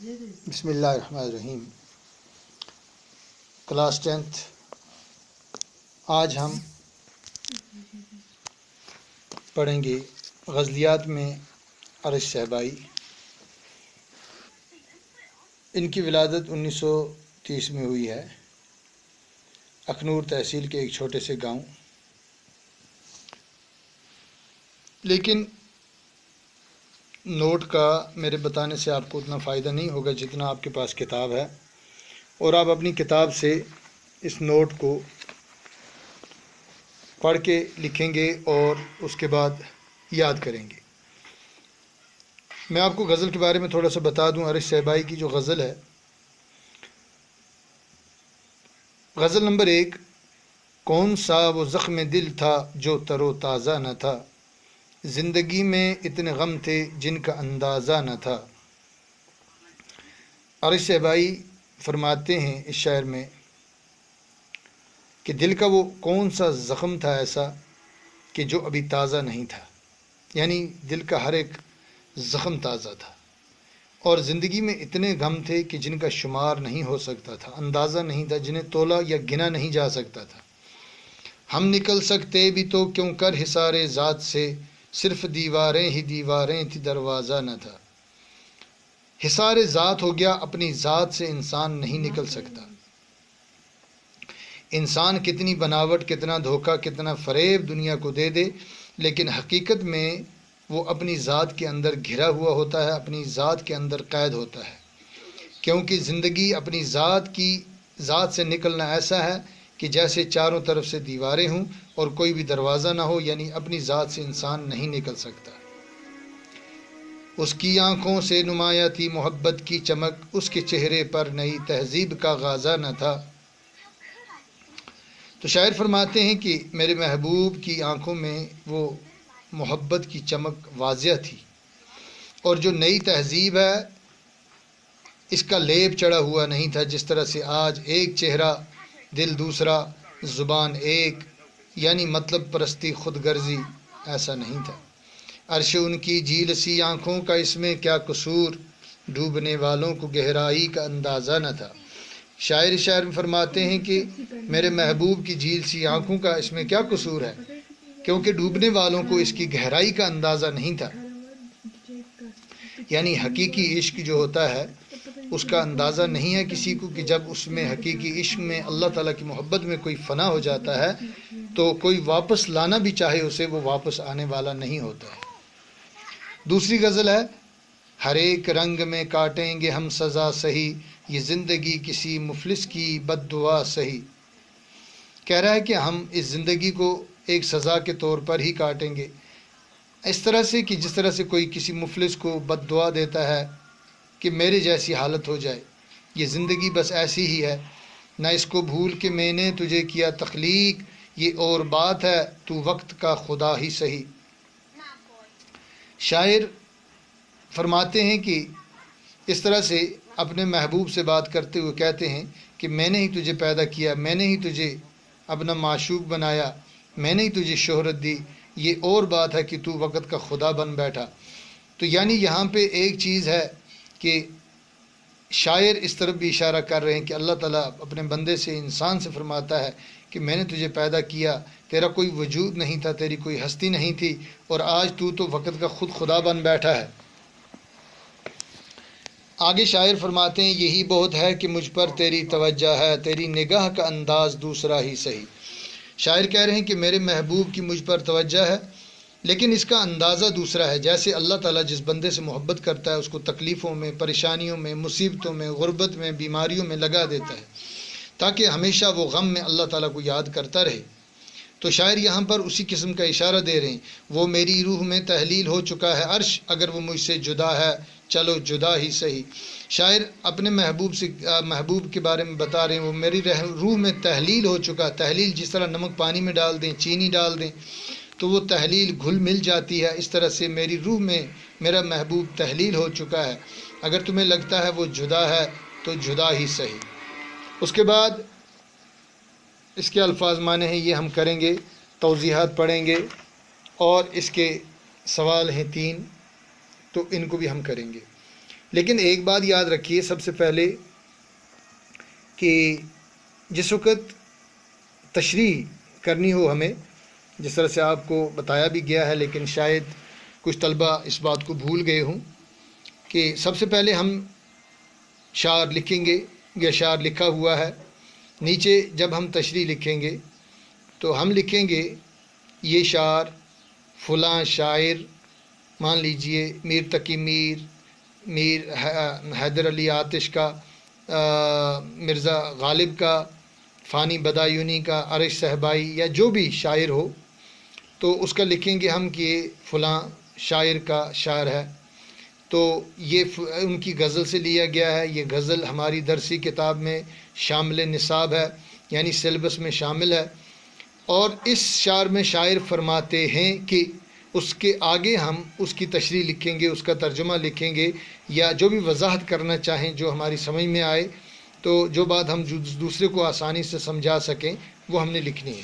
بسم اللہ الرحمن الرحیم۔ Class 10th۔ آج ہم پڑھیں گے غزلیات میں عرش صہبائی۔ ان کی ولادت 1930 میں ہوئی ہے، اخنور تحصیل کے ایک چھوٹے سے گاؤں۔ لیکن نوٹ کا میرے بتانے سے آپ کو اتنا فائدہ نہیں ہوگا جتنا آپ کے پاس کتاب ہے، اور آپ اپنی کتاب سے اس نوٹ کو پڑھ کے لکھیں گے اور اس کے بعد یاد کریں گے۔ میں آپ کو غزل کے بارے میں تھوڑا سا بتا دوں۔ عرش صہبائی کی جو غزل ہے، غزل نمبر 1: کون سا وہ زخم دل تھا جو تر و تازہ نہ تھا، زندگی میں اتنے غم تھے جن کا اندازہ نہ تھا۔ عرش صہبائی فرماتے ہیں اس شعر میں کہ دل کا وہ کون سا زخم تھا ایسا کہ جو ابھی تازہ نہیں تھا، یعنی دل کا ہر ایک زخم تازہ تھا، اور زندگی میں اتنے غم تھے کہ جن کا شمار نہیں ہو سکتا تھا، اندازہ نہیں تھا، جنہیں تولا یا گنا نہیں جا سکتا تھا۔ ہم نکل سکتے بھی تو کیوں کر حصار ذات سے، صرف دیواریں ہی دیواریں تھی دروازہ نہ تھا۔ حصار ذات ہو گیا، اپنی ذات سے انسان نہیں نکل سکتا۔ انسان کتنی بناوٹ، کتنا دھوکہ، کتنا فریب دنیا کو دے دے، لیکن حقیقت میں وہ اپنی ذات کے اندر گھرا ہوا ہوتا ہے، اپنی ذات کے اندر قید ہوتا ہے، کیونکہ زندگی اپنی ذات سے نکلنا ایسا ہے کہ جیسے چاروں طرف سے دیواریں ہوں اور کوئی بھی دروازہ نہ ہو، یعنی اپنی ذات سے انسان نہیں نکل سکتا۔ اس کی آنکھوں سے نمایاں تھی محبت کی چمک، اس کے چہرے پر نئی تہذیب کا غازہ نہ تھا۔ تو شاعر فرماتے ہیں کہ میرے محبوب کی آنکھوں میں وہ محبت کی چمک واضح تھی، اور جو نئی تہذیب ہے اس کا لیپ چڑھا ہوا نہیں تھا، جس طرح سے آج ایک چہرہ دل دوسرا، زبان ایک، یعنی مطلب پرستی، خود غرضی، ایسا نہیں تھا۔ عرش ان کی جھیل سی آنکھوں کا اس میں کیا قصور، ڈوبنے والوں کو گہرائی کا اندازہ نہ تھا۔ شاعر میں فرماتے ہیں کہ میرے محبوب کی جھیل سی آنکھوں کا اس میں کیا قصور ہے، کیونکہ ڈوبنے والوں کو اس کی گہرائی کا اندازہ نہیں تھا۔ یعنی حقیقی عشق جو ہوتا ہے اس کا اندازہ نہیں ہے کسی کو، کہ جب اس میں حقیقی عشق میں اللہ تعالیٰ کی محبت میں کوئی فنا ہو جاتا ہے تو کوئی واپس لانا بھی چاہے اسے، وہ واپس آنے والا نہیں ہوتا ہے۔ دوسری غزل ہے: ہر ایک رنگ میں کاٹیں گے ہم سزا سہی، یہ زندگی کسی مفلس کی بد دعا سہی۔ کہہ رہا ہے کہ ہم اس زندگی کو ایک سزا کے طور پر ہی کاٹیں گے، اس طرح سے کہ جس طرح سے کوئی کسی مفلس کو بد دعا دیتا ہے کہ میرے جیسی حالت ہو جائے۔ یہ زندگی بس ایسی ہی ہے، نہ اس کو بھول کے میں نے تجھے کیا تخلیق، یہ اور بات ہے تو وقت کا خدا ہی سہی۔ شاعر فرماتے ہیں کہ اس طرح سے اپنے محبوب سے بات کرتے ہوئے کہتے ہیں کہ میں نے ہی تجھے پیدا کیا، میں نے ہی تجھے اپنا معشوق بنایا، میں نے ہی تجھے شہرت دی، یہ اور بات ہے کہ تو وقت کا خدا بن بیٹھا۔ تو یعنی یہاں پہ ایک چیز ہے کہ شاعر اس طرف بھی اشارہ کر رہے ہیں کہ اللہ تعالیٰ اپنے بندے سے، انسان سے فرماتا ہے کہ میں نے تجھے پیدا کیا، تیرا کوئی وجود نہیں تھا، تیری کوئی ہستی نہیں تھی، اور آج تو وقت کا خود خدا بن بیٹھا ہے۔ آگے شاعر فرماتے ہیں یہی بہت ہے کہ مجھ پر تیری توجہ ہے، تیری نگاہ کا انداز دوسرا ہی صحیح۔ شاعر کہہ رہے ہیں کہ میرے محبوب کی مجھ پر توجہ ہے، لیکن اس کا اندازہ دوسرا ہے۔ جیسے اللہ تعالیٰ جس بندے سے محبت کرتا ہے اس کو تکلیفوں میں، پریشانیوں میں، مصیبتوں میں، غربت میں، بیماریوں میں لگا دیتا ہے تاکہ ہمیشہ وہ غم میں اللہ تعالیٰ کو یاد کرتا رہے۔ تو شاعر یہاں پر اسی قسم کا اشارہ دے رہے ہیں، وہ میری روح میں تحلیل ہو چکا ہے عرش، اگر وہ مجھ سے جدا ہے چلو جدا ہی صحیح۔ شاعر اپنے محبوب کے بارے میں بتا رہے ہیں وہ میری روح میں تحلیل ہو چکا۔ تحلیل جس طرح نمک پانی میں ڈال دیں، چینی ڈال دیں تو وہ تحلیل گھل مل جاتی ہے، اس طرح سے میری روح میں میرا محبوب تحلیل ہو چکا ہے، اگر تمہیں لگتا ہے وہ جدا ہے تو جدا ہی صحیح۔ اس کے بعد اس کے الفاظ معنی ہیں، یہ ہم کریں گے، توضیحات پڑھیں گے، اور اس کے سوال ہیں 3 تو ان کو بھی ہم کریں گے۔ لیکن ایک بات یاد رکھیے سب سے پہلے کہ جس وقت تشریح کرنی ہو ہمیں، جس طرح سے آپ کو بتایا بھی گیا ہے، لیکن شاید کچھ طلبہ اس بات کو بھول گئے ہوں کہ سب سے پہلے ہم شعر لکھیں گے یا شعر لکھا ہوا ہے، نیچے جب ہم تشریح لکھیں گے تو ہم لکھیں گے یہ شعر فلاں شاعر، مان لیجئے میر تقی میر حیدر علی آتش کا، مرزا غالب کا، فانی بدایونی کا، عرش صہبائی، یا جو بھی شاعر ہو تو اس کا لکھیں گے ہم کہ یہ فلاں شاعر کا شعر ہے، تو یہ ان کی غزل سے لیا گیا ہے، یہ غزل ہماری درسی کتاب میں شامل نصاب ہے، یعنی سلیبس میں شامل ہے، اور اس شعر میں شاعر فرماتے ہیں کہ اس کے آگے ہم اس کی تشریح لکھیں گے، اس کا ترجمہ لکھیں گے، یا جو بھی وضاحت کرنا چاہیں جو ہماری سمجھ میں آئے، تو جو بات ہم دوسرے کو آسانی سے سمجھا سکیں وہ ہم نے لکھنی ہے۔